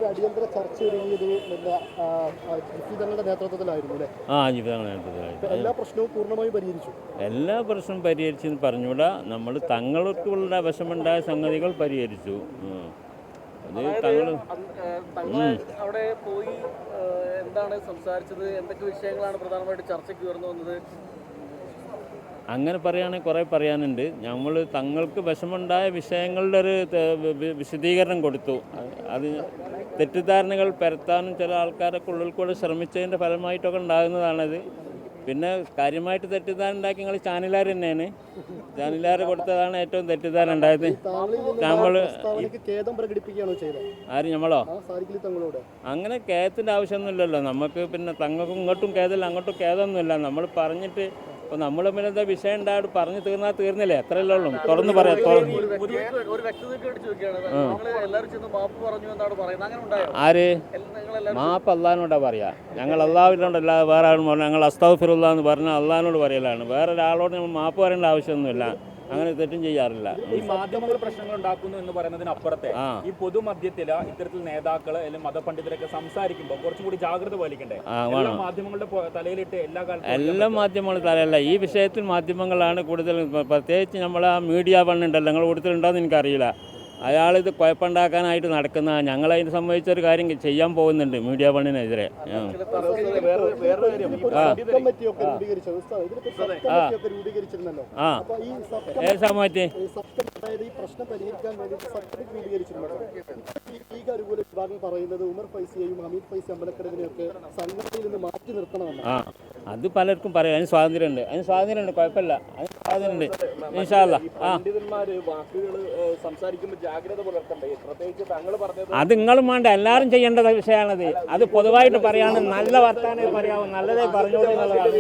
അടിയന്തര ചർച്ച ജിഫിതങ്ങളുടെ നേതൃത്വത്തിലായിരുന്നു അല്ലേ? ജിഫിതങ്ങളുടെ നേതൃത്വത്തിലായിരുന്നു. എല്ലാ പ്രശ്നവും പൂർണ്ണമായും പരിഹരിച്ചു. എല്ലാ പ്രശ്നവും പരിഹരിച്ചെന്ന് പറഞ്ഞുകൂടാ. നമ്മൾ തങ്ങൾക്കുള്ള വശമുണ്ടായ സംഗതികൾ പരിഹരിച്ചു. അത് അവിടെ പോയി എന്താണ് സംസാരിച്ചത്? എന്തൊക്കെ വിഷയങ്ങളാണ് പ്രധാനമായിട്ട് ചർച്ചയ്ക്ക് ഉയർന്നു വന്നത്? അങ്ങനെ പറയുകയാണെങ്കിൽ കുറേ പറയാനുണ്ട്. നമ്മൾ തങ്ങൾക്ക് വിഷമുണ്ടായ വിഷയങ്ങളുടെ ഒരു വിശദീകരണം കൊടുത്തു. അത് തെറ്റിദ്ധാരണകൾ പരത്താനും ചില ആൾക്കാരൊക്കെ ഉള്ളിൽ കൂടെ ശ്രമിച്ചതിൻ്റെ ഫലമായിട്ടൊക്കെ ഉണ്ടാകുന്നതാണത്. പിന്നെ കാര്യമായിട്ട് തെറ്റിദ്ധാരണ ഉണ്ടാക്കി നിങ്ങൾ ചാനലുകാർ തന്നെയാണ്. ചാനലുകാർ കൊടുത്തതാണ് ഏറ്റവും തെറ്റിദ്ധാരണ ഉണ്ടായത്. നമ്മൾ ആര് നമ്മളോ? അങ്ങനെ ഖേദത്തിൻ്റെ ആവശ്യമൊന്നുമില്ലല്ലോ നമുക്ക്. പിന്നെ തങ്ങൾക്കും ഇങ്ങോട്ടും ഖേദമില്ല, അങ്ങോട്ടും ഖേദമൊന്നുമില്ല. നമ്മൾ പറഞ്ഞിട്ട് ഇപ്പോൾ നമ്മൾ പിന്നെ എന്താ വിഷയം ഉണ്ടായിട്ട് പറഞ്ഞു തീർന്നാൽ തീർന്നില്ലേ? എത്രയല്ലേ ഉള്ളൂ. തുറന്ന് പറയാം. ആര് മാപ്പ് അള്ളാഹിനോടാ പറയാ. ഞങ്ങൾ അള്ളാഹുവിനോടല്ലാതെ വേറെ ആളും പറഞ്ഞു. ഞങ്ങൾ അസ്തഗ്ഫിറുല്ലാഹ് എന്ന് പറഞ്ഞാൽ അള്ളാഹിനോട് പറയലാണ്. വേറെ ഒരാളോട് നമ്മൾ മാപ്പ് പറയേണ്ട ആവശ്യമൊന്നുമില്ല. അങ്ങനെ തെറ്റും ചെയ്യാറില്ല. ഈ മാധ്യമങ്ങൾ പ്രശ്നങ്ങൾ ഉണ്ടാക്കുന്നു എന്ന് പറയുന്നതിനപ്പുറത്തെ ഈ പൊതുമധ്യത്തില് ഇത്തരത്തിൽ നേതാക്കൾ അല്ലെങ്കിൽ മതപണ്ഡിതരൊക്കെ സംസാരിക്കുമ്പോൾ കുറച്ചും കൂടി ജാഗ്രത പാലിക്കണ്ടേ? മാധ്യമങ്ങളുടെ തലയിലിട്ട് എല്ലാ മാധ്യമങ്ങളും തലയല്ല. ഈ വിഷയത്തിൽ മാധ്യമങ്ങളാണ് കൂടുതൽ. പ്രത്യേകിച്ച് നമ്മൾ ആ മീഡിയ പണ്ണുണ്ടല്ലോ, നിങ്ങൾ കൂടുതലുണ്ടോയെന്ന് എനിക്കറിയില്ല. അയാളിത് കുഴപ്പമുണ്ടാക്കാനായിട്ട് നടക്കുന്ന ഞങ്ങളതിന് സംബന്ധിച്ചൊരു കാര്യം ചെയ്യാൻ പോകുന്നുണ്ട് മീഡിയ പണ്ണിനെതിരെ. ഏത് സമയത്ത് അത് പലർക്കും പറയാം. അതിന് സ്വാതന്ത്ര്യമുണ്ട്. കുഴപ്പമില്ല. അതിന് സ്വാതന്ത്ര്യമുണ്ട്. ഇൻഷാ അല്ലാ. അത് നിങ്ങളും വേണ്ട, എല്ലാവരും ചെയ്യേണ്ട വിഷയമാണത്. അത് പൊതുവായിട്ട് പറയാണ്. നല്ല വർത്താനം പറയാവും, നല്ലതേ പറഞ്ഞോളൂ എന്നുള്ളതാണ്.